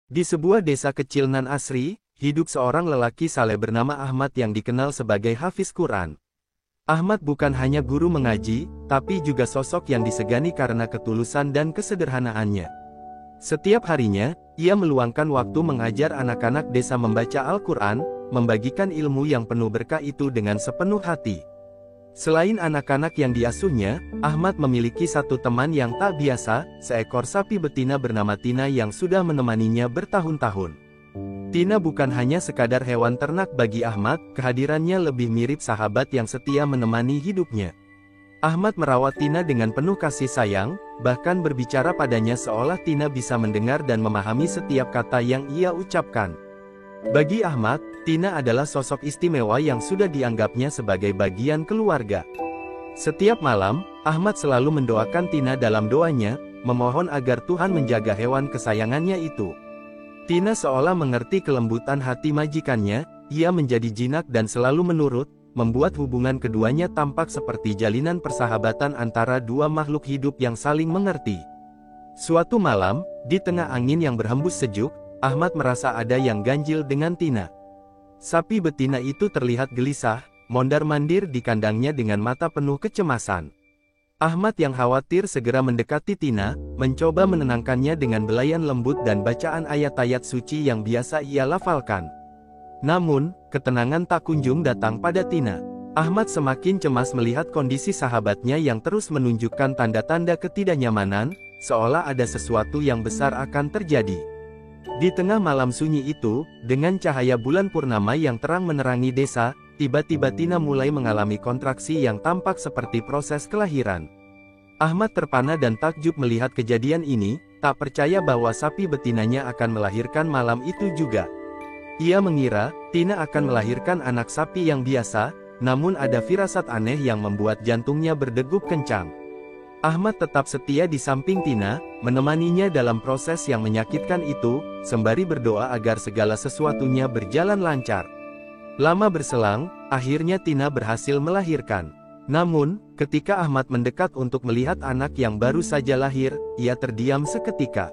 Di sebuah desa kecil nan asri, hidup seorang lelaki saleh bernama Ahmad yang dikenal sebagai hafiz Quran. Ahmad bukan hanya guru mengaji, tapi juga sosok yang disegani karena ketulusan dan kesederhanaannya. Setiap harinya, ia meluangkan waktu mengajar anak-anak desa membaca Al-Quran, membagikan ilmu yang penuh berkah itu dengan sepenuh hati. Selain anak-anak yang diasuhnya, Ahmad memiliki satu teman yang tak biasa, seekor sapi betina bernama Tina yang sudah menemaninya bertahun-tahun. Tina bukan hanya sekadar hewan ternak bagi Ahmad, kehadirannya lebih mirip sahabat yang setia menemani hidupnya. Ahmad merawat Tina dengan penuh kasih sayang, bahkan berbicara padanya seolah Tina bisa mendengar dan memahami setiap kata yang ia ucapkan. Bagi Ahmad, Tina adalah sosok istimewa yang sudah dianggapnya sebagai bagian keluarga. Setiap malam, Ahmad selalu mendoakan Tina dalam doanya, memohon agar Tuhan menjaga hewan kesayangannya itu. Tina seolah mengerti kelembutan hati majikannya, ia menjadi jinak dan selalu menurut, membuat hubungan keduanya tampak seperti jalinan persahabatan antara dua makhluk hidup yang saling mengerti. Suatu malam, di tengah angin yang berhembus sejuk, Ahmad merasa ada yang ganjil dengan Tina. Sapi betina itu terlihat gelisah, mondar-mandir di kandangnya dengan mata penuh kecemasan. Ahmad yang khawatir segera mendekati Tina, mencoba menenangkannya dengan belayan lembut dan bacaan ayat-ayat suci yang biasa ia lafalkan. Namun, ketenangan tak kunjung datang pada Tina. Ahmad semakin cemas melihat kondisi sahabatnya yang terus menunjukkan tanda-tanda ketidaknyamanan, seolah ada sesuatu yang besar akan terjadi. Di tengah malam sunyi itu, dengan cahaya bulan purnama yang terang menerangi desa, tiba-tiba Tina mulai mengalami kontraksi yang tampak seperti proses kelahiran. Ahmad terpana dan takjub melihat kejadian ini, tak percaya bahwa sapi betinanya akan melahirkan malam itu juga. Ia mengira, Tina akan melahirkan anak sapi yang biasa, namun ada firasat aneh yang membuat jantungnya berdegup kencang. Ahmad tetap setia di samping Tina, menemaninya dalam proses yang menyakitkan itu, sembari berdoa agar segala sesuatunya berjalan lancar. Lama berselang, akhirnya Tina berhasil melahirkan. Namun, ketika Ahmad mendekat untuk melihat anak yang baru saja lahir, ia terdiam seketika.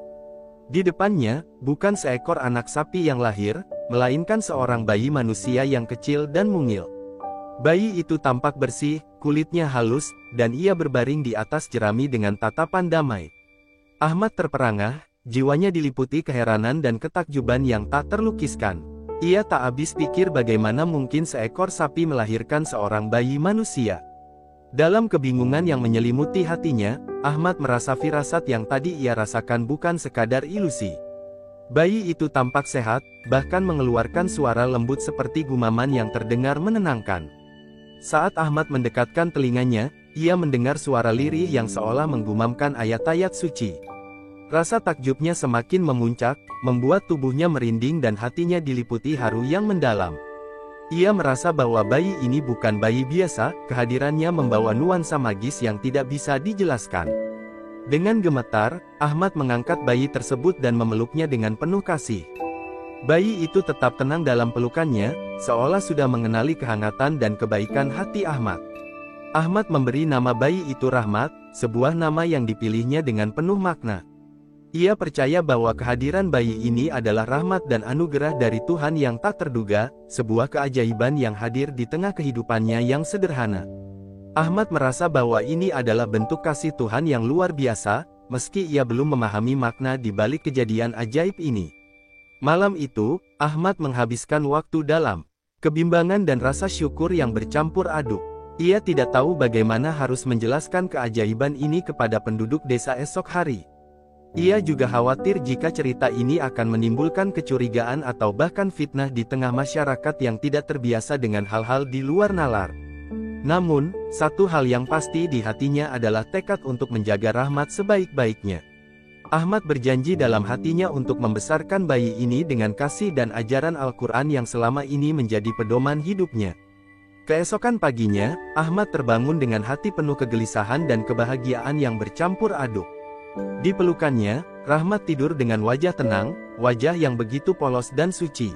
Di depannya, bukan seekor anak sapi yang lahir, melainkan seorang bayi manusia yang kecil dan mungil. Bayi itu tampak bersih, kulitnya halus, dan ia berbaring di atas jerami dengan tatapan damai. Ahmad terperangah, jiwanya diliputi keheranan dan ketakjuban yang tak terlukiskan. Ia tak habis pikir bagaimana mungkin seekor sapi melahirkan seorang bayi manusia. Dalam kebingungan yang menyelimuti hatinya, Ahmad merasa firasat yang tadi ia rasakan bukan sekadar ilusi. Bayi itu tampak sehat, bahkan mengeluarkan suara lembut seperti gumaman yang terdengar menenangkan. Saat Ahmad mendekatkan telinganya, ia mendengar suara lirih yang seolah menggumamkan ayat-ayat suci. Rasa takjubnya semakin memuncak, membuat tubuhnya merinding dan hatinya diliputi haru yang mendalam. Ia merasa bahwa bayi ini bukan bayi biasa, kehadirannya membawa nuansa magis yang tidak bisa dijelaskan. Dengan gemetar, Ahmad mengangkat bayi tersebut dan memeluknya dengan penuh kasih. Bayi itu tetap tenang dalam pelukannya, seolah sudah mengenali kehangatan dan kebaikan hati Ahmad. Ahmad memberi nama bayi itu Rahmat, sebuah nama yang dipilihnya dengan penuh makna. Ia percaya bahwa kehadiran bayi ini adalah rahmat dan anugerah dari Tuhan yang tak terduga, sebuah keajaiban yang hadir di tengah kehidupannya yang sederhana. Ahmad merasa bahwa ini adalah bentuk kasih Tuhan yang luar biasa, meski ia belum memahami makna di balik kejadian ajaib ini. Malam itu, Ahmad menghabiskan waktu dalam kebimbangan dan rasa syukur yang bercampur aduk. Ia tidak tahu bagaimana harus menjelaskan keajaiban ini kepada penduduk desa esok hari. Ia juga khawatir jika cerita ini akan menimbulkan kecurigaan atau bahkan fitnah di tengah masyarakat yang tidak terbiasa dengan hal-hal di luar nalar. Namun, satu hal yang pasti di hatinya adalah tekad untuk menjaga Rahmat sebaik-baiknya. Ahmad berjanji dalam hatinya untuk membesarkan bayi ini dengan kasih dan ajaran Al-Quran yang selama ini menjadi pedoman hidupnya. Keesokan paginya, Ahmad terbangun dengan hati penuh kegelisahan dan kebahagiaan yang bercampur aduk. Di pelukannya, Rahmat tidur dengan wajah tenang, wajah yang begitu polos dan suci.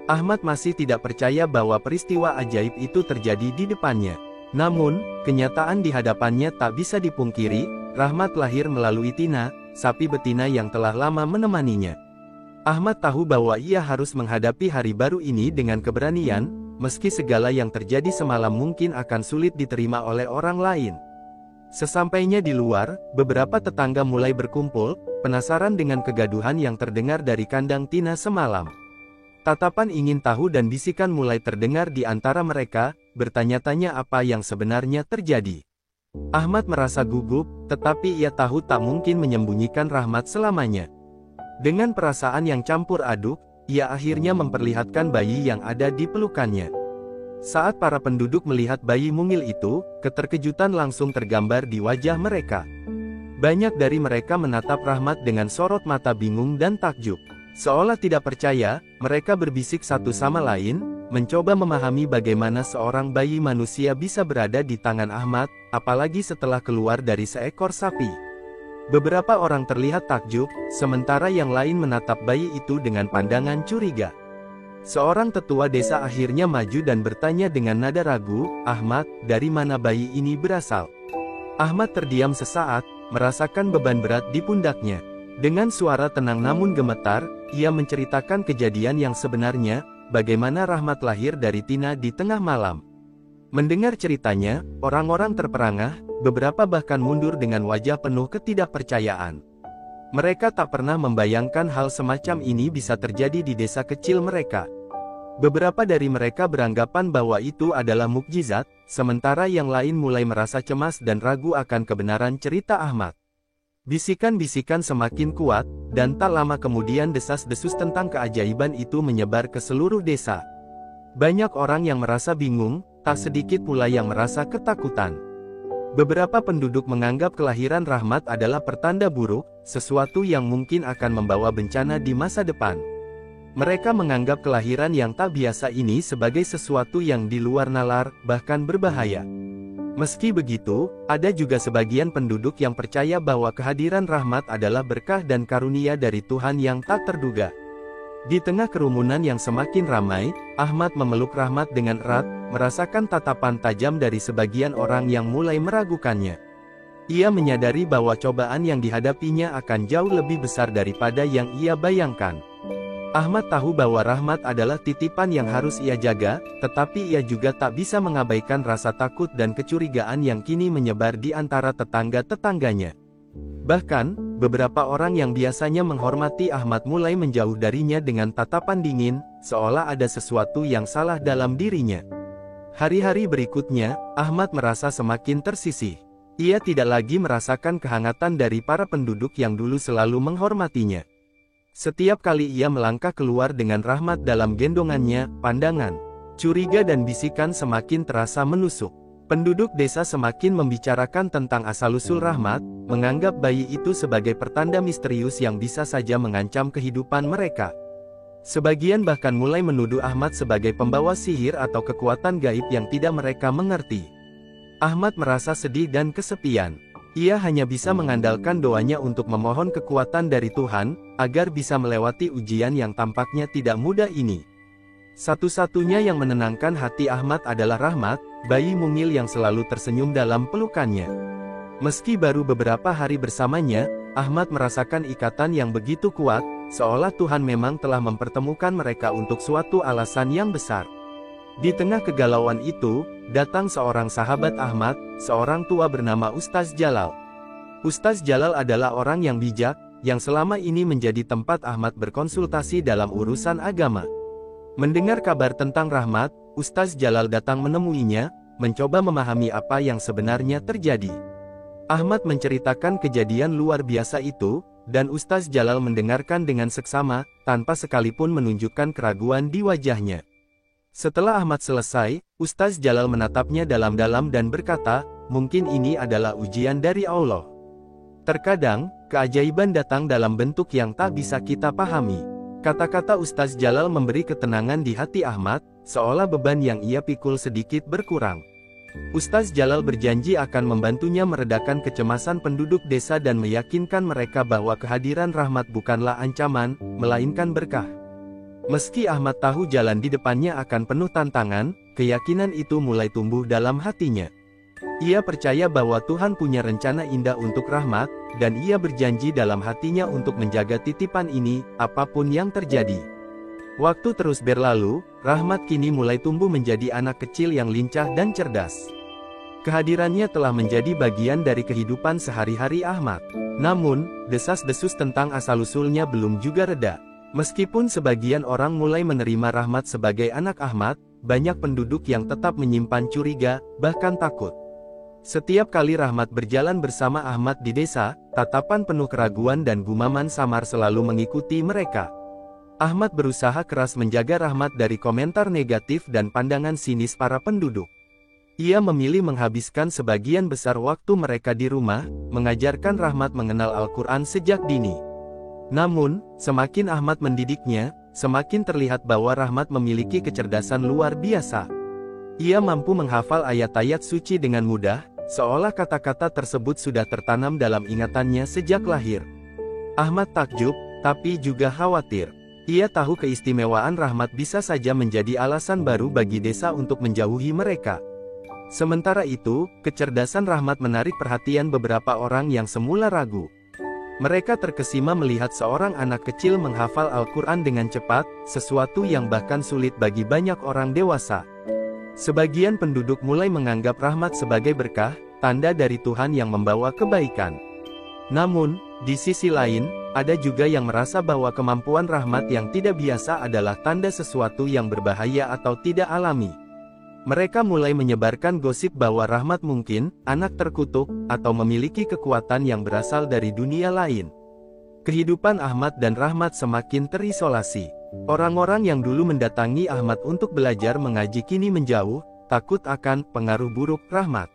Ahmad masih tidak percaya bahwa peristiwa ajaib itu terjadi di depannya. Namun, kenyataan di hadapannya tak bisa dipungkiri, Rahmat lahir melalui Tina, sapi betina yang telah lama menemaninya. Ahmad tahu bahwa ia harus menghadapi hari baru ini dengan keberanian, meski segala yang terjadi semalam mungkin akan sulit diterima oleh orang lain. Sesampainya di luar, beberapa tetangga mulai berkumpul, penasaran dengan kegaduhan yang terdengar dari kandang Tina semalam. Tatapan ingin tahu dan bisikan mulai terdengar di antara mereka, bertanya-tanya apa yang sebenarnya terjadi. Ahmad merasa gugup, tetapi ia tahu tak mungkin menyembunyikan Rahmat selamanya. Dengan perasaan yang campur aduk, ia akhirnya memperlihatkan bayi yang ada di pelukannya. Saat para penduduk melihat bayi mungil itu, keterkejutan langsung tergambar di wajah mereka. Banyak dari mereka menatap Rahmat dengan sorot mata bingung dan takjub. Seolah tidak percaya, mereka berbisik satu sama lain, mencoba memahami bagaimana seorang bayi manusia bisa berada di tangan Ahmad, apalagi setelah keluar dari seekor sapi. Beberapa orang terlihat takjub, sementara yang lain menatap bayi itu dengan pandangan curiga. Seorang tetua desa akhirnya maju dan bertanya dengan nada ragu, "Ahmad, dari mana bayi ini berasal?" Ahmad terdiam sesaat, merasakan beban berat di pundaknya. Dengan suara tenang namun gemetar, ia menceritakan kejadian yang sebenarnya, bagaimana Rahmat lahir dari Tina di tengah malam. Mendengar ceritanya, orang-orang terperangah, beberapa bahkan mundur dengan wajah penuh ketidakpercayaan. Mereka tak pernah membayangkan hal semacam ini bisa terjadi di desa kecil mereka. Beberapa dari mereka beranggapan bahwa itu adalah mukjizat, sementara yang lain mulai merasa cemas dan ragu akan kebenaran cerita Ahmad. Bisikan-bisikan semakin kuat, dan tak lama kemudian desas-desus tentang keajaiban itu menyebar ke seluruh desa. Banyak orang yang merasa bingung, tak sedikit pula yang merasa ketakutan. Beberapa penduduk menganggap kelahiran Rahmat adalah pertanda buruk, sesuatu yang mungkin akan membawa bencana di masa depan. Mereka menganggap kelahiran yang tak biasa ini sebagai sesuatu yang di luar nalar, bahkan berbahaya. Meski begitu, ada juga sebagian penduduk yang percaya bahwa kehadiran Rahmat adalah berkah dan karunia dari Tuhan yang tak terduga. Di tengah kerumunan yang semakin ramai, Ahmad memeluk Rahmat dengan erat, merasakan tatapan tajam dari sebagian orang yang mulai meragukannya. Ia menyadari bahwa cobaan yang dihadapinya akan jauh lebih besar daripada yang ia bayangkan. Ahmad tahu bahwa Rahmat adalah titipan yang harus ia jaga, tetapi ia juga tak bisa mengabaikan rasa takut dan kecurigaan yang kini menyebar di antara tetangga-tetangganya. Bahkan, beberapa orang yang biasanya menghormati Ahmad mulai menjauh darinya dengan tatapan dingin, seolah ada sesuatu yang salah dalam dirinya. Hari-hari berikutnya, Ahmad merasa semakin tersisih. Ia tidak lagi merasakan kehangatan dari para penduduk yang dulu selalu menghormatinya. Setiap kali ia melangkah keluar dengan Rahmat dalam gendongannya, pandangan curiga dan bisikan semakin terasa menusuk. Penduduk desa semakin membicarakan tentang asal-usul Rahmat, menganggap bayi itu sebagai pertanda misterius yang bisa saja mengancam kehidupan mereka. Sebagian bahkan mulai menuduh Ahmad sebagai pembawa sihir atau kekuatan gaib yang tidak mereka mengerti. Ahmad merasa sedih dan kesepian. Ia hanya bisa mengandalkan doanya untuk memohon kekuatan dari Tuhan, agar bisa melewati ujian yang tampaknya tidak mudah ini. Satu-satunya yang menenangkan hati Ahmad adalah Rahmat, bayi mungil yang selalu tersenyum dalam pelukannya. Meski baru beberapa hari bersamanya, Ahmad merasakan ikatan yang begitu kuat, seolah Tuhan memang telah mempertemukan mereka untuk suatu alasan yang besar. Di tengah kegalauan itu, datang seorang sahabat Ahmad, seorang tua bernama Ustaz Jalal. Ustaz Jalal adalah orang yang bijak, yang selama ini menjadi tempat Ahmad berkonsultasi dalam urusan agama. Mendengar kabar tentang Rahmat, Ustaz Jalal datang menemuinya, mencoba memahami apa yang sebenarnya terjadi. Ahmad menceritakan kejadian luar biasa itu, dan Ustaz Jalal mendengarkan dengan seksama, tanpa sekalipun menunjukkan keraguan di wajahnya. Setelah Ahmad selesai, Ustaz Jalal menatapnya dalam-dalam dan berkata, "Mungkin ini adalah ujian dari Allah. Terkadang, keajaiban datang dalam bentuk yang tak bisa kita pahami." Kata-kata Ustaz Jalal memberi ketenangan di hati Ahmad, seolah beban yang ia pikul sedikit berkurang. Ustaz Jalal berjanji akan membantunya meredakan kecemasan penduduk desa dan meyakinkan mereka bahwa kehadiran Rahmat bukanlah ancaman, melainkan berkah. Meski Ahmad tahu jalan di depannya akan penuh tantangan, keyakinan itu mulai tumbuh dalam hatinya. Ia percaya bahwa Tuhan punya rencana indah untuk Rahmat, dan ia berjanji dalam hatinya untuk menjaga titipan ini, apapun yang terjadi. Waktu terus berlalu, Rahmat kini mulai tumbuh menjadi anak kecil yang lincah dan cerdas. Kehadirannya telah menjadi bagian dari kehidupan sehari-hari Ahmad. Namun, desas-desus tentang asal-usulnya belum juga reda. Meskipun sebagian orang mulai menerima Rahmat sebagai anak Ahmad, banyak penduduk yang tetap menyimpan curiga, bahkan takut. Setiap kali Rahmat berjalan bersama Ahmad di desa, tatapan penuh keraguan dan gumaman samar selalu mengikuti mereka. Ahmad berusaha keras menjaga Rahmat dari komentar negatif dan pandangan sinis para penduduk. Ia memilih menghabiskan sebagian besar waktu mereka di rumah, mengajarkan Rahmat mengenal Al-Quran sejak dini. Namun, semakin Ahmad mendidiknya, semakin terlihat bahwa Rahmat memiliki kecerdasan luar biasa. Ia mampu menghafal ayat-ayat suci dengan mudah, seolah kata-kata tersebut sudah tertanam dalam ingatannya sejak lahir. Ahmad takjub, tapi juga khawatir. Ia tahu keistimewaan Rahmat bisa saja menjadi alasan baru bagi desa untuk menjauhi mereka. Sementara itu, kecerdasan Rahmat menarik perhatian beberapa orang yang semula ragu. Mereka terkesima melihat seorang anak kecil menghafal Al-Quran dengan cepat, sesuatu yang bahkan sulit bagi banyak orang dewasa. Sebagian penduduk mulai menganggap Rahmat sebagai berkah, tanda dari Tuhan yang membawa kebaikan. Namun, di sisi lain, ada juga yang merasa bahwa kemampuan Rahmat yang tidak biasa adalah tanda sesuatu yang berbahaya atau tidak alami. Mereka mulai menyebarkan gosip bahwa Rahmat mungkin anak terkutuk, atau memiliki kekuatan yang berasal dari dunia lain. Kehidupan Ahmad dan Rahmat semakin terisolasi. Orang-orang yang dulu mendatangi Ahmad untuk belajar mengaji kini menjauh, takut akan pengaruh buruk Rahmat.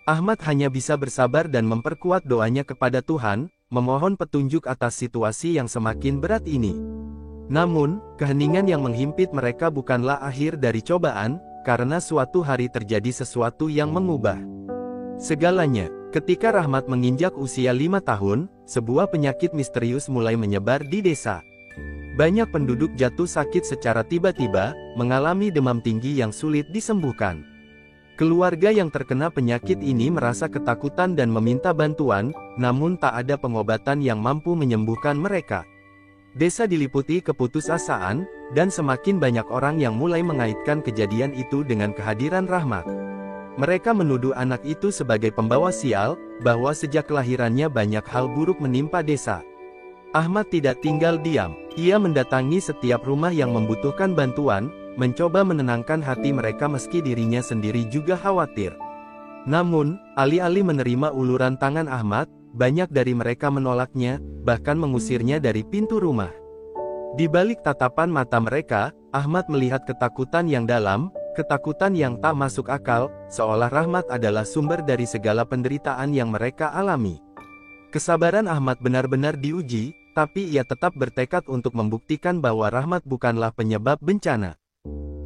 Ahmad hanya bisa bersabar dan memperkuat doanya kepada Tuhan, memohon petunjuk atas situasi yang semakin berat ini. Namun, keheningan yang menghimpit mereka bukanlah akhir dari cobaan, karena suatu hari terjadi sesuatu yang mengubah segalanya. Ketika Rahmat menginjak usia 5 tahun, sebuah penyakit misterius mulai menyebar di desa. Banyak penduduk jatuh sakit secara tiba-tiba, mengalami demam tinggi yang sulit disembuhkan. Keluarga yang terkena penyakit ini merasa ketakutan dan meminta bantuan, namun tak ada pengobatan yang mampu menyembuhkan mereka. Desa diliputi keputusasaan, dan semakin banyak orang yang mulai mengaitkan kejadian itu dengan kehadiran Rahmat. Mereka menuduh anak itu sebagai pembawa sial, bahwa sejak kelahirannya banyak hal buruk menimpa desa. Ahmad tidak tinggal diam. Ia mendatangi setiap rumah yang membutuhkan bantuan, mencoba menenangkan hati mereka meski dirinya sendiri juga khawatir. Namun, alih-alih menerima uluran tangan Ahmad, banyak dari mereka menolaknya, bahkan mengusirnya dari pintu rumah. Di balik tatapan mata mereka, Ahmad melihat ketakutan yang dalam, ketakutan yang tak masuk akal, seolah Rahmat adalah sumber dari segala penderitaan yang mereka alami. Kesabaran Ahmad benar-benar diuji, tapi ia tetap bertekad untuk membuktikan bahwa Rahmat bukanlah penyebab bencana.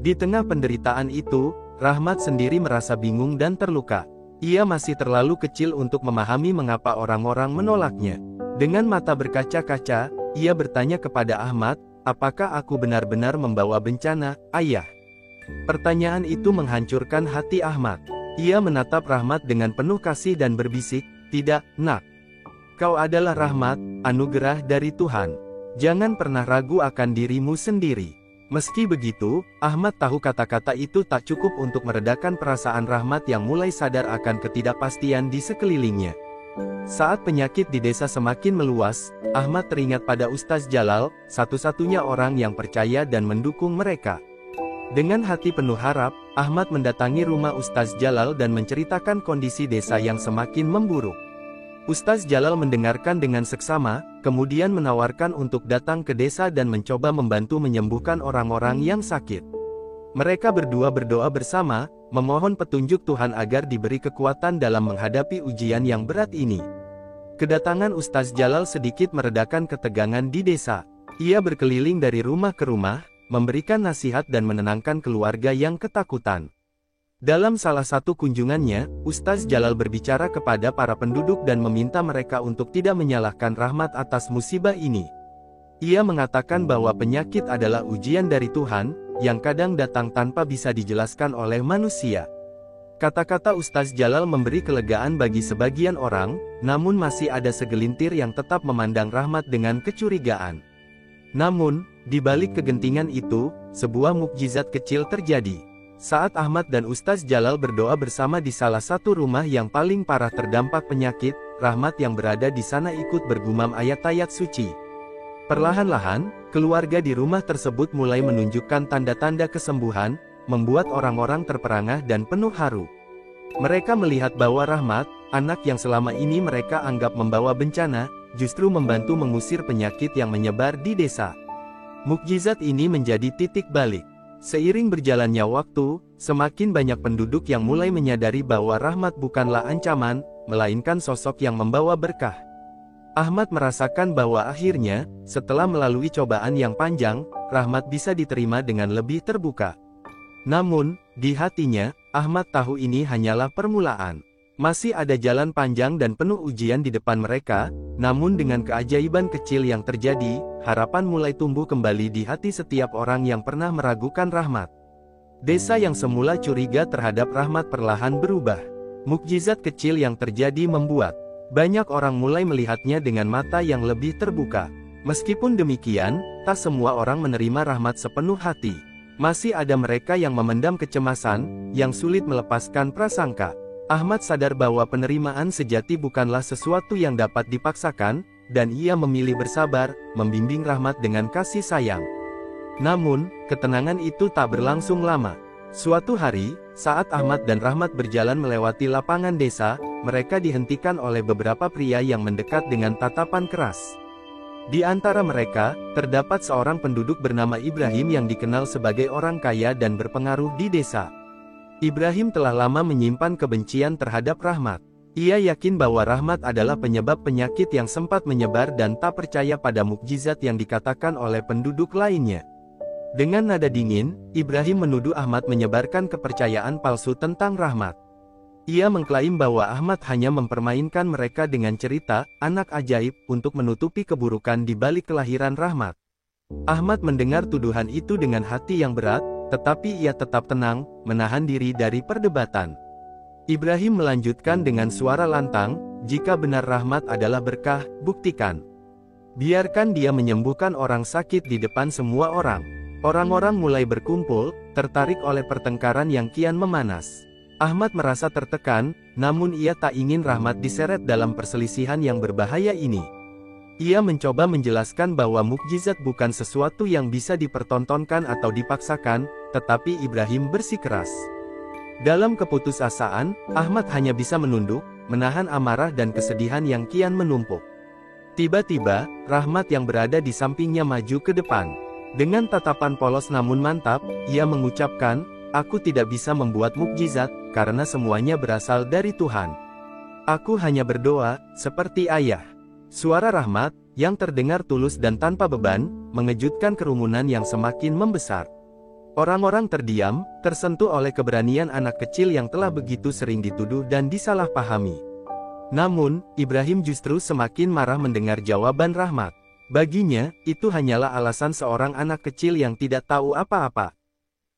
Di tengah penderitaan itu, Rahmat sendiri merasa bingung dan terluka. Ia masih terlalu kecil untuk memahami mengapa orang-orang menolaknya. Dengan mata berkaca-kaca, ia bertanya kepada Ahmad, "Apakah aku benar-benar membawa bencana, Ayah?" Pertanyaan itu menghancurkan hati Ahmad. Ia menatap Rahmat dengan penuh kasih dan berbisik, "Tidak, Nak. Kau adalah rahmat, anugerah dari Tuhan. Jangan pernah ragu akan dirimu sendiri." Meski begitu, Ahmad tahu kata-kata itu tak cukup untuk meredakan perasaan Rahmat yang mulai sadar akan ketidakpastian di sekelilingnya. Saat penyakit di desa semakin meluas, Ahmad teringat pada Ustaz Jalal, satu-satunya orang yang percaya dan mendukung mereka. Dengan hati penuh harap, Ahmad mendatangi rumah Ustaz Jalal dan menceritakan kondisi desa yang semakin memburuk. Ustaz Jalal mendengarkan dengan seksama, kemudian menawarkan untuk datang ke desa dan mencoba membantu menyembuhkan orang-orang yang sakit. Mereka berdua berdoa bersama, memohon petunjuk Tuhan agar diberi kekuatan dalam menghadapi ujian yang berat ini. Kedatangan Ustaz Jalal sedikit meredakan ketegangan di desa. Ia berkeliling dari rumah ke rumah, memberikan nasihat dan menenangkan keluarga yang ketakutan. Dalam salah satu kunjungannya, Ustaz Jalal berbicara kepada para penduduk dan meminta mereka untuk tidak menyalahkan Rahmat atas musibah ini. Ia mengatakan bahwa penyakit adalah ujian dari Tuhan, yang kadang datang tanpa bisa dijelaskan oleh manusia. Kata-kata Ustaz Jalal memberi kelegaan bagi sebagian orang, namun masih ada segelintir yang tetap memandang Rahmat dengan kecurigaan. Namun, di balik kegentingan itu, sebuah mukjizat kecil terjadi. Saat Ahmad dan Ustaz Jalal berdoa bersama di salah satu rumah yang paling parah terdampak penyakit, Rahmat yang berada di sana ikut bergumam ayat-ayat suci. Perlahan-lahan, keluarga di rumah tersebut mulai menunjukkan tanda-tanda kesembuhan, membuat orang-orang terperangah dan penuh haru. Mereka melihat bahwa Rahmat, anak yang selama ini mereka anggap membawa bencana, justru membantu mengusir penyakit yang menyebar di desa. Mukjizat ini menjadi titik balik. Seiring berjalannya waktu, semakin banyak penduduk yang mulai menyadari bahwa Rahmat bukanlah ancaman, melainkan sosok yang membawa berkah. Ahmad merasakan bahwa akhirnya, setelah melalui cobaan yang panjang, Rahmat bisa diterima dengan lebih terbuka. Namun, di hatinya, Ahmad tahu ini hanyalah permulaan. Masih ada jalan panjang dan penuh ujian di depan mereka, namun dengan keajaiban kecil yang terjadi, harapan mulai tumbuh kembali di hati setiap orang yang pernah meragukan Rahmat. Desa yang semula curiga terhadap Rahmat perlahan berubah. Mukjizat kecil yang terjadi membuat banyak orang mulai melihatnya dengan mata yang lebih terbuka. Meskipun demikian, tak semua orang menerima Rahmat sepenuh hati. Masih ada mereka yang memendam kecemasan, yang sulit melepaskan prasangka. Ahmad sadar bahwa penerimaan sejati bukanlah sesuatu yang dapat dipaksakan, dan ia memilih bersabar, membimbing Rahmat dengan kasih sayang. Namun, ketenangan itu tak berlangsung lama. Suatu hari, saat Ahmad dan Rahmat berjalan melewati lapangan desa, mereka dihentikan oleh beberapa pria yang mendekat dengan tatapan keras. Di antara mereka, terdapat seorang penduduk bernama Ibrahim yang dikenal sebagai orang kaya dan berpengaruh di desa. Ibrahim telah lama menyimpan kebencian terhadap Rahmat. Ia yakin bahwa Rahmat adalah penyebab penyakit yang sempat menyebar dan tak percaya pada mukjizat yang dikatakan oleh penduduk lainnya. Dengan nada dingin, Ibrahim menuduh Ahmad menyebarkan kepercayaan palsu tentang Rahmat. Ia mengklaim bahwa Ahmad hanya mempermainkan mereka dengan cerita, anak ajaib, untuk menutupi keburukan di balik kelahiran Rahmat. Ahmad mendengar tuduhan itu dengan hati yang berat, tetapi ia tetap tenang, menahan diri dari perdebatan. Ibrahim melanjutkan dengan suara lantang, jika benar Rahmat adalah berkah, buktikan. Biarkan dia menyembuhkan orang sakit di depan semua orang. Orang-orang mulai berkumpul, tertarik oleh pertengkaran yang kian memanas. Ahmad merasa tertekan, namun ia tak ingin Rahmat diseret dalam perselisihan yang berbahaya ini. Ia mencoba menjelaskan bahwa mukjizat bukan sesuatu yang bisa dipertontonkan atau dipaksakan, tetapi Ibrahim bersikeras. Dalam keputusasaan, Ahmad hanya bisa menunduk, menahan amarah dan kesedihan yang kian menumpuk. Tiba-tiba, Rahmat yang berada di sampingnya maju ke depan. Dengan tatapan polos namun mantap, ia mengucapkan, "Aku tidak bisa membuat mukjizat, karena semuanya berasal dari Tuhan. Aku hanya berdoa, seperti ayah." Suara Rahmat, yang terdengar tulus dan tanpa beban, mengejutkan kerumunan yang semakin membesar. Orang-orang terdiam, tersentuh oleh keberanian anak kecil yang telah begitu sering dituduh dan disalahpahami. Namun, Ibrahim justru semakin marah mendengar jawaban Rahmat. Baginya, itu hanyalah alasan seorang anak kecil yang tidak tahu apa-apa.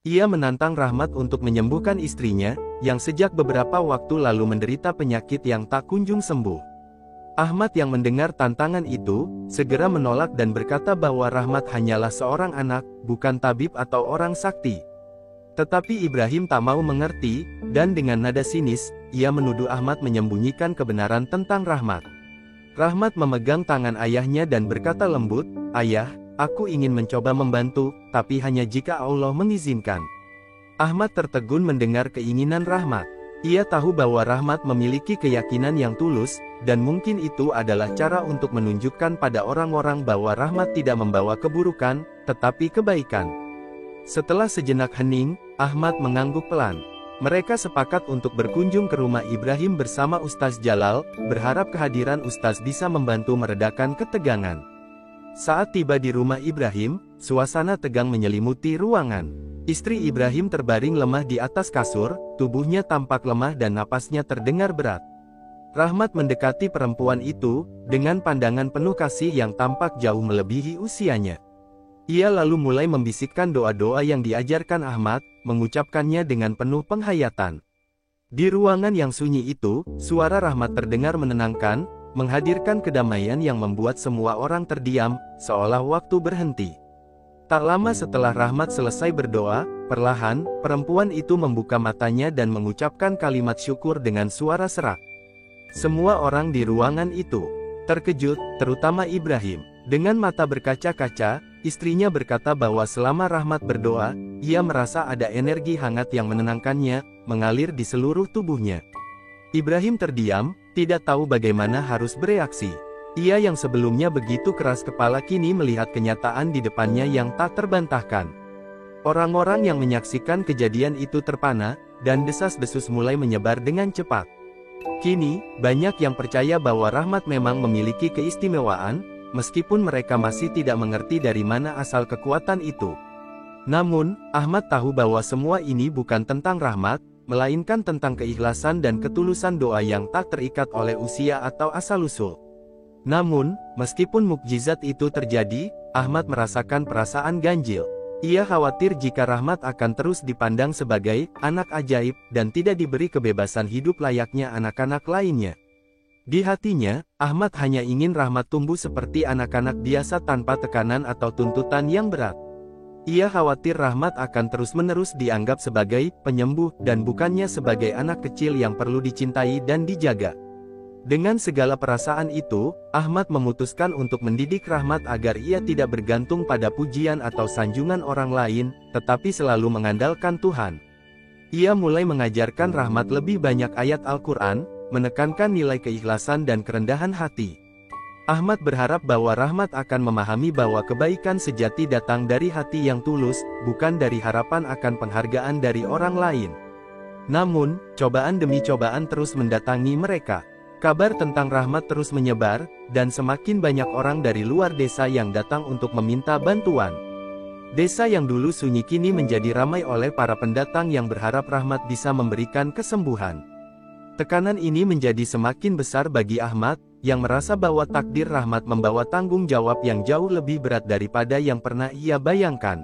Ia menantang Rahmat untuk menyembuhkan istrinya, yang sejak beberapa waktu lalu menderita penyakit yang tak kunjung sembuh. Ahmad yang mendengar tantangan itu, segera menolak dan berkata bahwa Rahmat hanyalah seorang anak, bukan tabib atau orang sakti. Tetapi Ibrahim tak mau mengerti, dan dengan nada sinis, ia menuduh Ahmad menyembunyikan kebenaran tentang Rahmat. Rahmat memegang tangan ayahnya dan berkata lembut, "Ayah, aku ingin mencoba membantu, tapi hanya jika Allah mengizinkan." Ahmad tertegun mendengar keinginan Rahmat. Ia tahu bahwa Rahmat memiliki keyakinan yang tulus, dan mungkin itu adalah cara untuk menunjukkan pada orang-orang bahwa Rahmat tidak membawa keburukan, tetapi kebaikan. Setelah sejenak hening, Ahmad mengangguk pelan. Mereka sepakat untuk berkunjung ke rumah Ibrahim bersama Ustaz Jalal, berharap kehadiran Ustaz bisa membantu meredakan ketegangan. Saat tiba di rumah Ibrahim, suasana tegang menyelimuti ruangan. Istri Ibrahim terbaring lemah di atas kasur, tubuhnya tampak lemah dan napasnya terdengar berat. Rahmat mendekati perempuan itu, dengan pandangan penuh kasih yang tampak jauh melebihi usianya. Ia lalu mulai membisikkan doa-doa yang diajarkan Ahmad, mengucapkannya dengan penuh penghayatan. Di ruangan yang sunyi itu, suara Rahmat terdengar menenangkan, menghadirkan kedamaian yang membuat semua orang terdiam, seolah waktu berhenti. Tak lama setelah Rahmat selesai berdoa, perlahan, perempuan itu membuka matanya dan mengucapkan kalimat syukur dengan suara serak. Semua orang di ruangan itu terkejut, terutama Ibrahim. Dengan mata berkaca-kaca, istrinya berkata bahwa selama Rahmat berdoa, ia merasa ada energi hangat yang menenangkannya, mengalir di seluruh tubuhnya. Ibrahim terdiam, tidak tahu bagaimana harus bereaksi. Ia yang sebelumnya begitu keras kepala kini melihat kenyataan di depannya yang tak terbantahkan. Orang-orang yang menyaksikan kejadian itu terpana, dan desas-desus mulai menyebar dengan cepat. Kini, banyak yang percaya bahwa Rahmat memang memiliki keistimewaan, meskipun mereka masih tidak mengerti dari mana asal kekuatan itu. Namun, Ahmad tahu bahwa semua ini bukan tentang Rahmat, melainkan tentang keikhlasan dan ketulusan doa yang tak terikat oleh usia atau asal-usul. Namun, meskipun mukjizat itu terjadi, Ahmad merasakan perasaan ganjil. Ia khawatir jika Rahmat akan terus dipandang sebagai anak ajaib dan tidak diberi kebebasan hidup layaknya anak-anak lainnya. Di hatinya, Ahmad hanya ingin Rahmat tumbuh seperti anak-anak biasa tanpa tekanan atau tuntutan yang berat. Ia khawatir Rahmat akan terus-menerus dianggap sebagai penyembuh dan bukannya sebagai anak kecil yang perlu dicintai dan dijaga. Dengan segala perasaan itu, Ahmad memutuskan untuk mendidik Rahmat agar ia tidak bergantung pada pujian atau sanjungan orang lain, tetapi selalu mengandalkan Tuhan. Ia mulai mengajarkan Rahmat lebih banyak ayat Al-Quran, menekankan nilai keikhlasan dan kerendahan hati. Ahmad berharap bahwa Rahmat akan memahami bahwa kebaikan sejati datang dari hati yang tulus, bukan dari harapan akan penghargaan dari orang lain. Namun, cobaan demi cobaan terus mendatangi mereka. Kabar tentang Rahmat terus menyebar, dan semakin banyak orang dari luar desa yang datang untuk meminta bantuan. Desa yang dulu sunyi kini menjadi ramai oleh para pendatang yang berharap Rahmat bisa memberikan kesembuhan. Tekanan ini menjadi semakin besar bagi Ahmad, yang merasa bahwa takdir Rahmat membawa tanggung jawab yang jauh lebih berat daripada yang pernah ia bayangkan.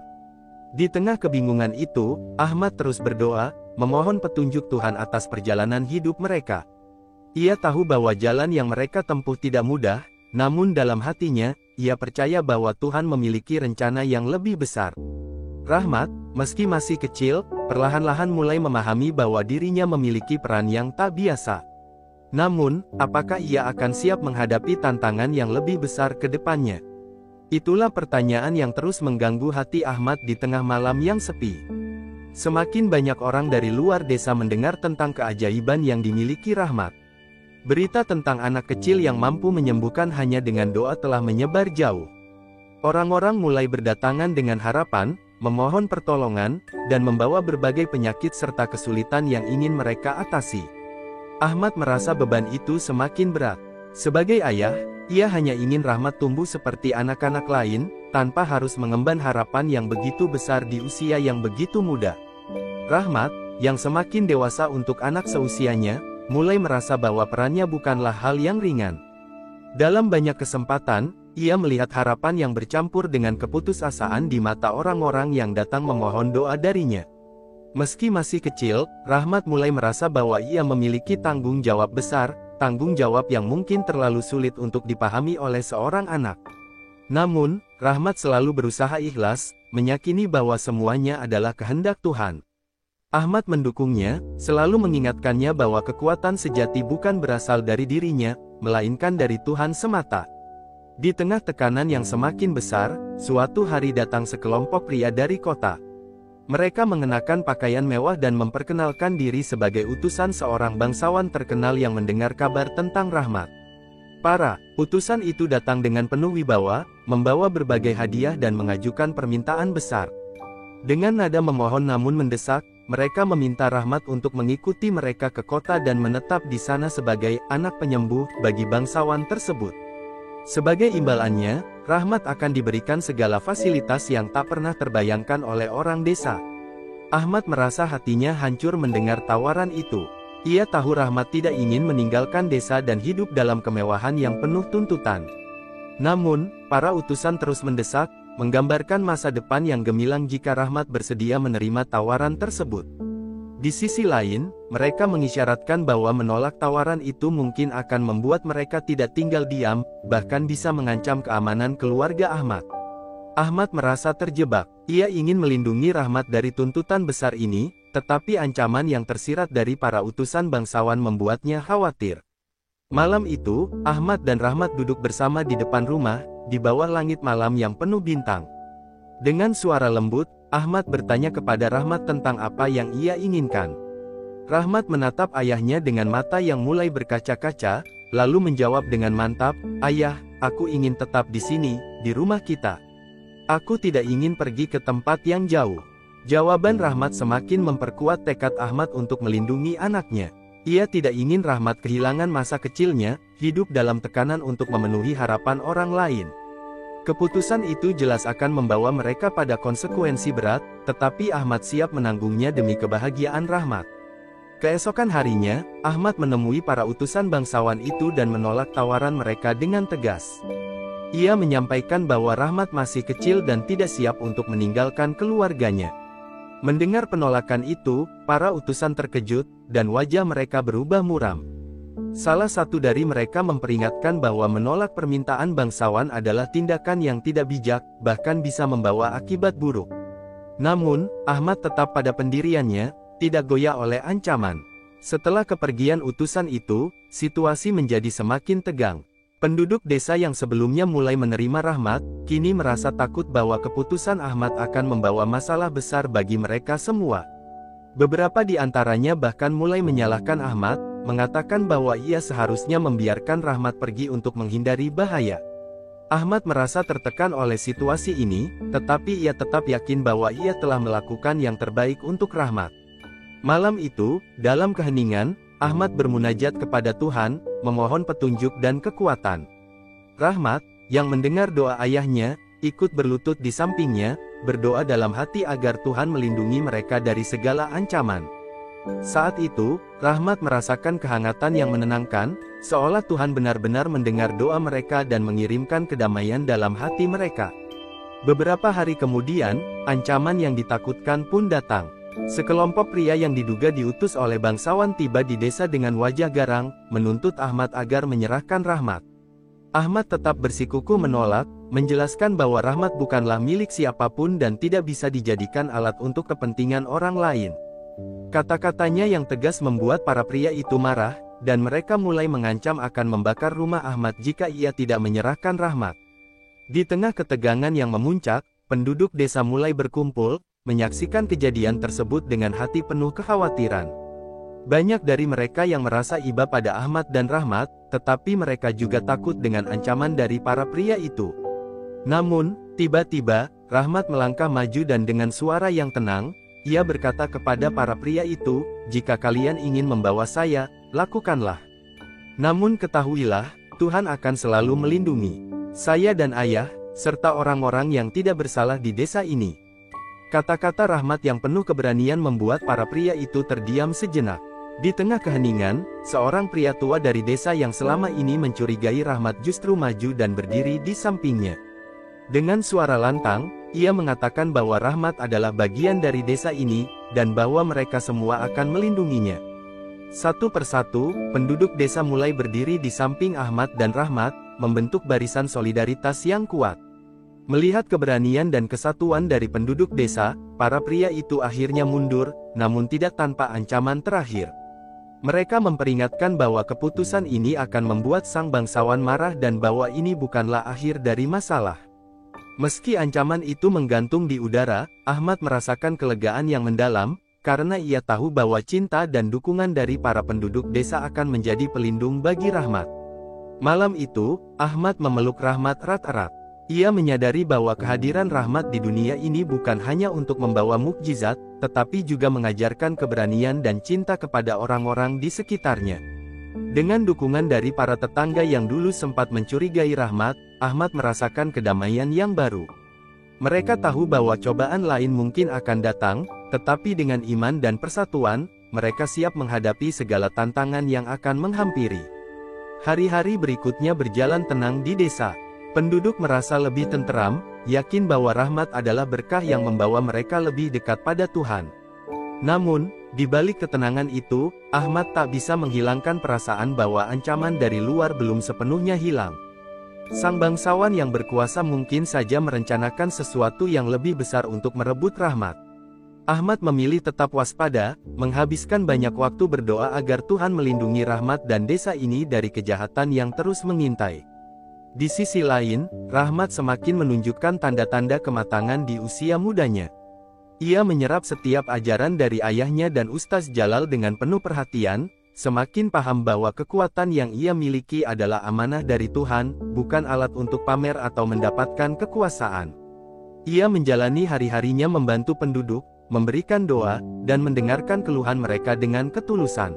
Di tengah kebingungan itu, Ahmad terus berdoa, memohon petunjuk Tuhan atas perjalanan hidup mereka. Ia tahu bahwa jalan yang mereka tempuh tidak mudah, namun dalam hatinya, ia percaya bahwa Tuhan memiliki rencana yang lebih besar. Rahmat, meski masih kecil, perlahan-lahan mulai memahami bahwa dirinya memiliki peran yang tak biasa. Namun, apakah ia akan siap menghadapi tantangan yang lebih besar ke depannya? Itulah pertanyaan yang terus mengganggu hati Ahmad di tengah malam yang sepi. Semakin banyak orang dari luar desa mendengar tentang keajaiban yang dimiliki Rahmat. Berita tentang anak kecil yang mampu menyembuhkan hanya dengan doa telah menyebar jauh. Orang-orang mulai berdatangan dengan harapan, memohon pertolongan, dan membawa berbagai penyakit serta kesulitan yang ingin mereka atasi. Ahmad merasa beban itu semakin berat. Sebagai ayah, ia hanya ingin Rahmat tumbuh seperti anak-anak lain, tanpa harus mengemban harapan yang begitu besar di usia yang begitu muda. Rahmat, yang semakin dewasa untuk anak seusianya, mulai merasa bahwa perannya bukanlah hal yang ringan. Dalam banyak kesempatan, ia melihat harapan yang bercampur dengan keputusasaan di mata orang-orang yang datang memohon doa darinya. Meski masih kecil, Rahmat mulai merasa bahwa ia memiliki tanggung jawab besar, tanggung jawab yang mungkin terlalu sulit untuk dipahami oleh seorang anak. Namun, Rahmat selalu berusaha ikhlas, meyakini bahwa semuanya adalah kehendak Tuhan. Ahmad mendukungnya, selalu mengingatkannya bahwa kekuatan sejati bukan berasal dari dirinya, melainkan dari Tuhan semata. Di tengah tekanan yang semakin besar, suatu hari datang sekelompok pria dari kota. Mereka mengenakan pakaian mewah dan memperkenalkan diri sebagai utusan seorang bangsawan terkenal yang mendengar kabar tentang Rahmat. Para utusan itu datang dengan penuh wibawa, membawa berbagai hadiah dan mengajukan permintaan besar. Dengan nada memohon namun mendesak, mereka meminta Rahmat untuk mengikuti mereka ke kota dan menetap di sana sebagai anak penyembuh bagi bangsawan tersebut. Sebagai imbalannya, Rahmat akan diberikan segala fasilitas yang tak pernah terbayangkan oleh orang desa. Ahmad merasa hatinya hancur mendengar tawaran itu. Ia tahu Rahmat tidak ingin meninggalkan desa dan hidup dalam kemewahan yang penuh tuntutan. Namun, para utusan terus mendesak, menggambarkan masa depan yang gemilang jika Rahmat bersedia menerima tawaran tersebut. Di sisi lain, mereka mengisyaratkan bahwa menolak tawaran itu mungkin akan membuat mereka tidak tinggal diam, bahkan bisa mengancam keamanan keluarga Ahmad. Ahmad merasa terjebak. Ia ingin melindungi Rahmat dari tuntutan besar ini, tetapi ancaman yang tersirat dari para utusan bangsawan membuatnya khawatir. Malam itu, Ahmad dan Rahmat duduk bersama di depan rumah, di bawah langit malam yang penuh bintang. Dengan suara lembut, Ahmad bertanya kepada Rahmat tentang apa yang ia inginkan. Rahmat menatap ayahnya dengan mata yang mulai berkaca-kaca, lalu menjawab dengan mantap, "Ayah, aku ingin tetap di sini, di rumah kita. Aku tidak ingin pergi ke tempat yang jauh." Jawaban Rahmat semakin memperkuat tekad Ahmad untuk melindungi anaknya. Ia tidak ingin Rahmat kehilangan masa kecilnya, hidup dalam tekanan untuk memenuhi harapan orang lain. Keputusan itu jelas akan membawa mereka pada konsekuensi berat, tetapi Ahmad siap menanggungnya demi kebahagiaan Rahmat. Keesokan harinya, Ahmad menemui para utusan bangsawan itu dan menolak tawaran mereka dengan tegas. Ia menyampaikan bahwa Rahmat masih kecil dan tidak siap untuk meninggalkan keluarganya. Mendengar penolakan itu, para utusan terkejut, dan wajah mereka berubah muram. Salah satu dari mereka memperingatkan bahwa menolak permintaan bangsawan adalah tindakan yang tidak bijak, bahkan bisa membawa akibat buruk. Namun, Ahmad tetap pada pendiriannya, tidak goyah oleh ancaman. Setelah kepergian utusan itu, situasi menjadi semakin tegang. Penduduk desa yang sebelumnya mulai menerima Rahmat, kini merasa takut bahwa keputusan Ahmad akan membawa masalah besar bagi mereka semua. Beberapa di antaranya bahkan mulai menyalahkan Ahmad, mengatakan bahwa ia seharusnya membiarkan Rahmat pergi untuk menghindari bahaya. Ahmad merasa tertekan oleh situasi ini, tetapi ia tetap yakin bahwa ia telah melakukan yang terbaik untuk Rahmat. Malam itu, dalam keheningan, Ahmad bermunajat kepada Tuhan, memohon petunjuk dan kekuatan. Rahmat, yang mendengar doa ayahnya, ikut berlutut di sampingnya, berdoa dalam hati agar Tuhan melindungi mereka dari segala ancaman. Saat itu, Rahmat merasakan kehangatan yang menenangkan, seolah Tuhan benar-benar mendengar doa mereka dan mengirimkan kedamaian dalam hati mereka. Beberapa hari kemudian, ancaman yang ditakutkan pun datang. Sekelompok pria yang diduga diutus oleh bangsawan tiba di desa dengan wajah garang, menuntut Ahmad agar menyerahkan Rahmat. Ahmad tetap bersikukuh menolak, menjelaskan bahwa Rahmat bukanlah milik siapapun dan tidak bisa dijadikan alat untuk kepentingan orang lain. Kata-katanya yang tegas membuat para pria itu marah, dan mereka mulai mengancam akan membakar rumah Ahmad jika ia tidak menyerahkan Rahmat. Di tengah ketegangan yang memuncak, penduduk desa mulai berkumpul, menyaksikan kejadian tersebut dengan hati penuh kekhawatiran. Banyak dari mereka yang merasa iba pada Ahmad dan Rahmat, tetapi mereka juga takut dengan ancaman dari para pria itu. Namun, tiba-tiba, Rahmat melangkah maju dan dengan suara yang tenang, ia berkata kepada para pria itu, "Jika kalian ingin membawa saya, lakukanlah. Namun ketahuilah, Tuhan akan selalu melindungi saya dan ayah, serta orang-orang yang tidak bersalah di desa ini." Kata-kata Rahmat yang penuh keberanian membuat para pria itu terdiam sejenak. Di tengah keheningan, seorang pria tua dari desa yang selama ini mencurigai Rahmat justru maju dan berdiri di sampingnya. Dengan suara lantang, ia mengatakan bahwa Rahmat adalah bagian dari desa ini, dan bahwa mereka semua akan melindunginya. Satu persatu, penduduk desa mulai berdiri di samping Ahmad dan Rahmat, membentuk barisan solidaritas yang kuat. Melihat keberanian dan kesatuan dari penduduk desa, para pria itu akhirnya mundur, namun tidak tanpa ancaman terakhir. Mereka memperingatkan bahwa keputusan ini akan membuat sang bangsawan marah dan bahwa ini bukanlah akhir dari masalah. Meski ancaman itu menggantung di udara, Ahmad merasakan kelegaan yang mendalam, karena ia tahu bahwa cinta dan dukungan dari para penduduk desa akan menjadi pelindung bagi Rahmat. Malam itu, Ahmad memeluk Rahmat erat-erat. Ia menyadari bahwa kehadiran Rahmat di dunia ini bukan hanya untuk membawa mukjizat, tetapi juga mengajarkan keberanian dan cinta kepada orang-orang di sekitarnya. Dengan dukungan dari para tetangga yang dulu sempat mencurigai Rahmat, Ahmad merasakan kedamaian yang baru. Mereka tahu bahwa cobaan lain mungkin akan datang, tetapi dengan iman dan persatuan, mereka siap menghadapi segala tantangan yang akan menghampiri. Hari-hari berikutnya berjalan tenang di desa. Penduduk merasa lebih tenteram, yakin bahwa Rahmat adalah berkah yang membawa mereka lebih dekat pada Tuhan. Namun, Di balik ketenangan itu, Ahmad tak bisa menghilangkan perasaan bahwa ancaman dari luar belum sepenuhnya hilang. Sang bangsawan yang berkuasa mungkin saja merencanakan sesuatu yang lebih besar untuk merebut Rahmat. Ahmad memilih tetap waspada, menghabiskan banyak waktu berdoa agar Tuhan melindungi Rahmat dan desa ini dari kejahatan yang terus mengintai. Di sisi lain, Rahmat semakin menunjukkan tanda-tanda kematangan di usia mudanya. Ia menyerap setiap ajaran dari ayahnya dan Ustaz Jalal dengan penuh perhatian, semakin paham bahwa kekuatan yang ia miliki adalah amanah dari Tuhan, bukan alat untuk pamer atau mendapatkan kekuasaan. Ia menjalani hari-harinya membantu penduduk, memberikan doa, dan mendengarkan keluhan mereka dengan ketulusan.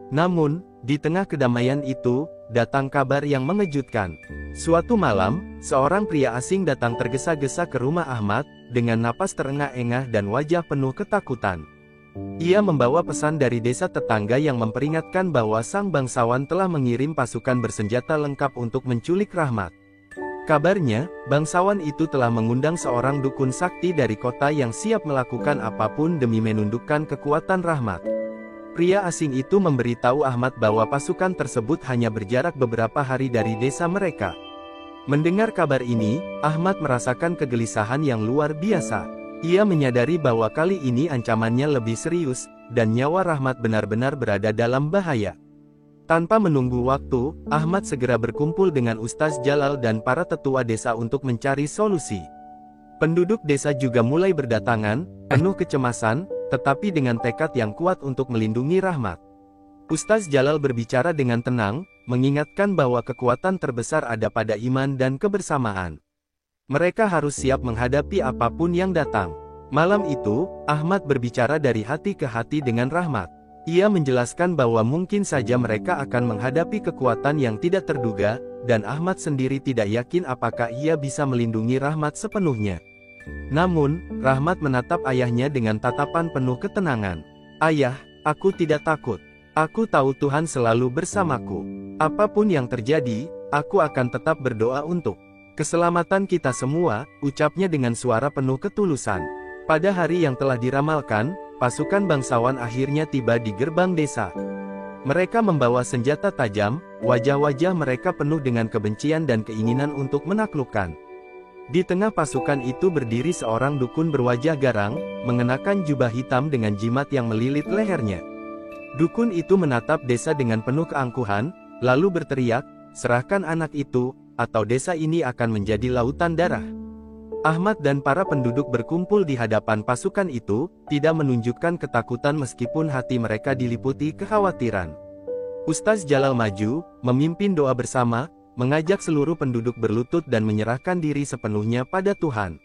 Namun, di tengah kedamaian itu, datang kabar yang mengejutkan. Suatu malam, seorang pria asing datang tergesa-gesa ke rumah Ahmad, dengan napas terengah-engah dan wajah penuh ketakutan. Ia membawa pesan dari desa tetangga yang memperingatkan bahwa sang bangsawan telah mengirim pasukan bersenjata lengkap untuk menculik Rahmat. Kabarnya, bangsawan itu telah mengundang seorang dukun sakti dari kota yang siap melakukan apapun demi menundukkan kekuatan Rahmat. Pria asing itu memberitahu Ahmad bahwa pasukan tersebut hanya berjarak beberapa hari dari desa mereka. Mendengar kabar ini, Ahmad merasakan kegelisahan yang luar biasa. Ia menyadari bahwa kali ini ancamannya lebih serius, dan nyawa Rahmat benar-benar berada dalam bahaya. Tanpa menunggu waktu, Ahmad segera berkumpul dengan Ustaz Jalal dan para tetua desa untuk mencari solusi. Penduduk desa juga mulai berdatangan, penuh kecemasan, tetapi dengan tekad yang kuat untuk melindungi Rahmat. Ustaz Jalal berbicara dengan tenang, mengingatkan bahwa kekuatan terbesar ada pada iman dan kebersamaan. Mereka harus siap menghadapi apapun yang datang. Malam itu, Ahmad berbicara dari hati ke hati dengan Rahmat. Ia menjelaskan bahwa mungkin saja mereka akan menghadapi kekuatan yang tidak terduga, dan Ahmad sendiri tidak yakin apakah ia bisa melindungi Rahmat sepenuhnya. Namun, Rahmat menatap ayahnya dengan tatapan penuh ketenangan. "Ayah, aku tidak takut. Aku tahu Tuhan selalu bersamaku. Apapun yang terjadi, aku akan tetap berdoa untuk keselamatan kita semua," ucapnya dengan suara penuh ketulusan. Pada hari yang telah diramalkan, pasukan bangsawan akhirnya tiba di gerbang desa. Mereka membawa senjata tajam, wajah-wajah mereka penuh dengan kebencian dan keinginan untuk menaklukkan. Di tengah pasukan itu berdiri seorang dukun berwajah garang, mengenakan jubah hitam dengan jimat yang melilit lehernya. Dukun itu menatap desa dengan penuh keangkuhan, lalu berteriak, "Serahkan anak itu, atau desa ini akan menjadi lautan darah." Ahmad dan para penduduk berkumpul di hadapan pasukan itu, tidak menunjukkan ketakutan meskipun hati mereka diliputi kekhawatiran. Ustaz Jalal maju, memimpin doa bersama, mengajak seluruh penduduk berlutut dan menyerahkan diri sepenuhnya pada Tuhan.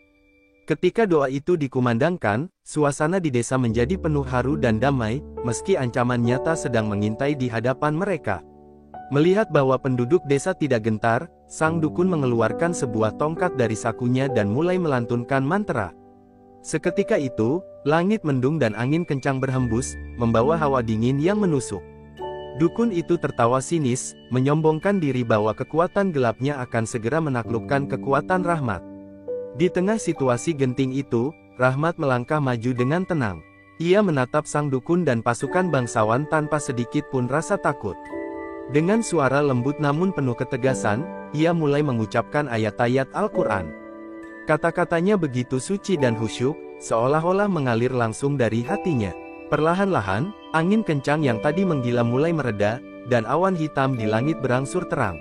Ketika doa itu dikumandangkan, suasana di desa menjadi penuh haru dan damai, meski ancaman nyata sedang mengintai di hadapan mereka. Melihat bahwa penduduk desa tidak gentar, sang dukun mengeluarkan sebuah tongkat dari sakunya dan mulai melantunkan mantra. Seketika itu, langit mendung dan angin kencang berhembus, membawa hawa dingin yang menusuk. Dukun itu tertawa sinis, menyombongkan diri bahwa kekuatan gelapnya akan segera menaklukkan kekuatan Rahmat. Di tengah situasi genting itu, Rahmat melangkah maju dengan tenang. Ia menatap sang dukun dan pasukan bangsawan tanpa sedikit pun rasa takut. Dengan suara lembut namun penuh ketegasan, ia mulai mengucapkan ayat-ayat Al-Quran. Kata-katanya begitu suci dan khusyuk, seolah-olah mengalir langsung dari hatinya. Perlahan-lahan, angin kencang yang tadi menggila mulai mereda, dan awan hitam di langit berangsur terang.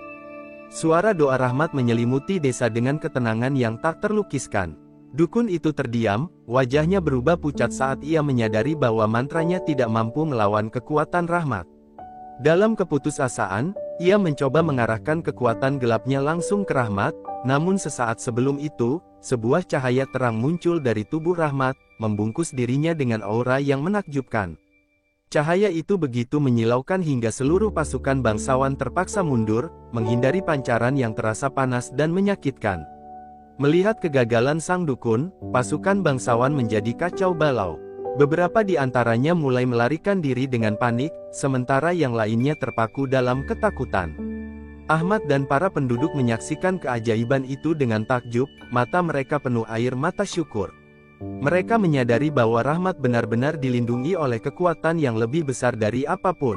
Suara doa Rahmat menyelimuti desa dengan ketenangan yang tak terlukiskan. Dukun itu terdiam, wajahnya berubah pucat saat ia menyadari bahwa mantranya tidak mampu melawan kekuatan Rahmat. Dalam keputusasaan, ia mencoba mengarahkan kekuatan gelapnya langsung ke Rahmat, namun sesaat sebelum itu, sebuah cahaya terang muncul dari tubuh Rahmat, membungkus dirinya dengan aura yang menakjubkan. Cahaya itu begitu menyilaukan hingga seluruh pasukan bangsawan terpaksa mundur, menghindari pancaran yang terasa panas dan menyakitkan. Melihat kegagalan sang dukun, pasukan bangsawan menjadi kacau balau. Beberapa di antaranya mulai melarikan diri dengan panik, sementara yang lainnya terpaku dalam ketakutan. Ahmad dan para penduduk menyaksikan keajaiban itu dengan takjub, mata mereka penuh air mata syukur. Mereka menyadari bahwa Rahmat benar-benar dilindungi oleh kekuatan yang lebih besar dari apapun.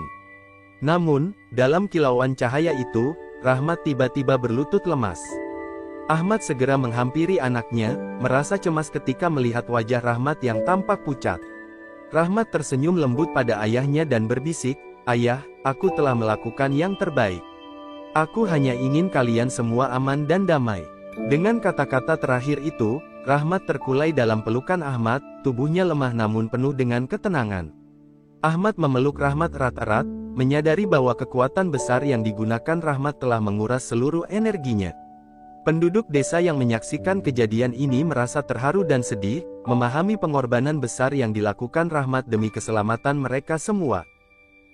Namun, dalam kilauan cahaya itu, Rahmat tiba-tiba berlutut lemas. Ahmad segera menghampiri anaknya, merasa cemas ketika melihat wajah Rahmat yang tampak pucat. Rahmat tersenyum lembut pada ayahnya dan berbisik, "Ayah, aku telah melakukan yang terbaik. Aku hanya ingin kalian semua aman dan damai." Dengan kata-kata terakhir itu, Rahmat terkulai dalam pelukan Ahmad, tubuhnya lemah namun penuh dengan ketenangan. Ahmad memeluk Rahmat erat-erat, menyadari bahwa kekuatan besar yang digunakan Rahmat telah menguras seluruh energinya. Penduduk desa yang menyaksikan kejadian ini merasa terharu dan sedih, memahami pengorbanan besar yang dilakukan Rahmat demi keselamatan mereka semua.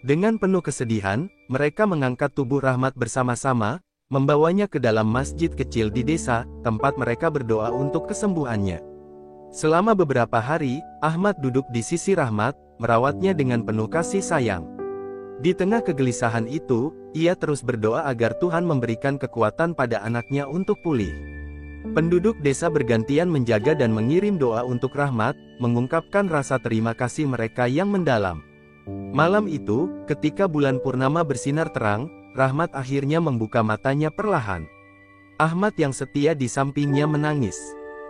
Dengan penuh kesedihan, mereka mengangkat tubuh Rahmat bersama-sama, membawanya ke dalam masjid kecil di desa, tempat mereka berdoa untuk kesembuhannya. Selama beberapa hari, Ahmad duduk di sisi Rahmat, merawatnya dengan penuh kasih sayang. Di tengah kegelisahan itu, ia terus berdoa agar Tuhan memberikan kekuatan pada anaknya untuk pulih. Penduduk desa bergantian menjaga dan mengirim doa untuk Rahmat, mengungkapkan rasa terima kasih mereka yang mendalam. Malam itu, ketika bulan purnama bersinar terang, Rahmat akhirnya membuka matanya perlahan. Ahmad yang setia di sampingnya menangis.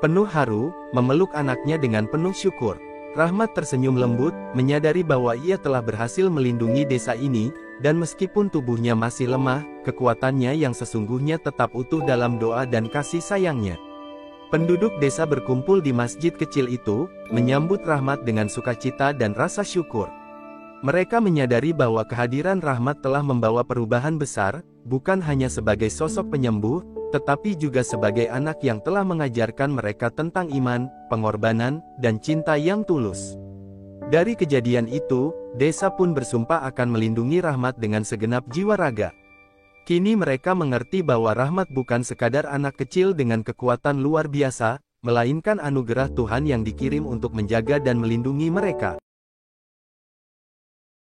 Penuh haru, memeluk anaknya dengan penuh syukur. Rahmat tersenyum lembut, menyadari bahwa ia telah berhasil melindungi desa ini, dan meskipun tubuhnya masih lemah, kekuatannya yang sesungguhnya tetap utuh dalam doa dan kasih sayangnya. Penduduk desa berkumpul di masjid kecil itu, menyambut Rahmat dengan sukacita dan rasa syukur. Mereka menyadari bahwa kehadiran Rahmat telah membawa perubahan besar, bukan hanya sebagai sosok penyembuh, tetapi juga sebagai anak yang telah mengajarkan mereka tentang iman, pengorbanan, dan cinta yang tulus. Dari kejadian itu, desa pun bersumpah akan melindungi Rahmat dengan segenap jiwa raga. Kini mereka mengerti bahwa Rahmat bukan sekadar anak kecil dengan kekuatan luar biasa, melainkan anugerah Tuhan yang dikirim untuk menjaga dan melindungi mereka.